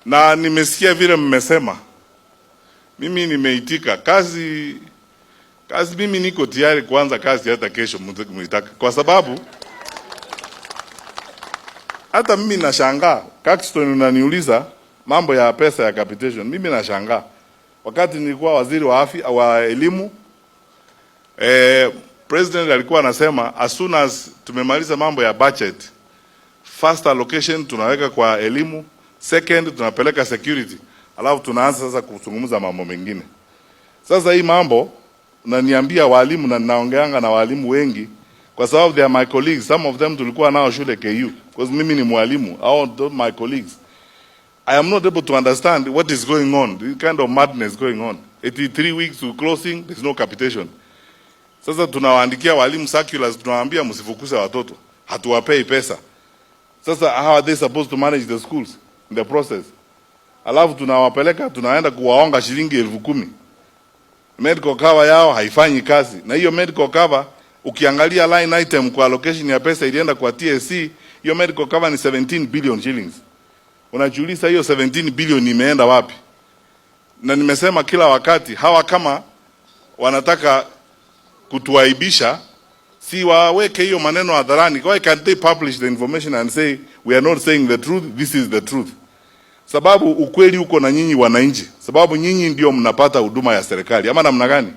Na nimesikia vile mmesema. Mimi nimeitika kazi, mimi niko tayari kuanza kazi hata kesho mtaka. Kwa sababu hata mimi nashangaa, Caxton unaniuliza mambo ya pesa ya capitation. Mimi nashangaa. Wakati nilikuwa waziri wa afya wa elimu, president alikuwa anasema as soon as tumemaliza mambo ya budget, first allocation tunaweka kwa elimu, second tunapeleka security, alafu tunaanza sasa kuzungumza mambo mengine. Sasa hii mambo naniambia walimu, na ninaongeanga na walimu wengi kwa sababu they are my colleagues. Some of them tulikuwa nao shule KU because mimi ni mwalimu. All my colleagues, I am not able to understand what is going on, the kind of madness going on. 83 weeks to closing, there's no capitation. Sasa tunawaandikia walimu circulars, tunawaambia msifukuze watoto, hatuwapei pesa. Sasa how are they supposed to manage the schools in the process? Alafu tunawapeleka, tunaenda kuwaonga shilingi 10,000. Medical cover yao haifanyi kazi. Na hiyo medical cover ukiangalia line item kwa allocation ya pesa ilienda kwa TSC, hiyo medical cover ni 17 billion shillings. Unajiuliza hiyo 17 billion imeenda wapi? Na nimesema kila wakati hawa kama wanataka kutuaibisha, si waweke hiyo maneno hadharani. Why can't they publish the information and say we are not saying the truth, this is the truth? Sababu ukweli uko na nyinyi wananchi. Sababu nyinyi ndio mnapata huduma ya serikali. Ama namna gani?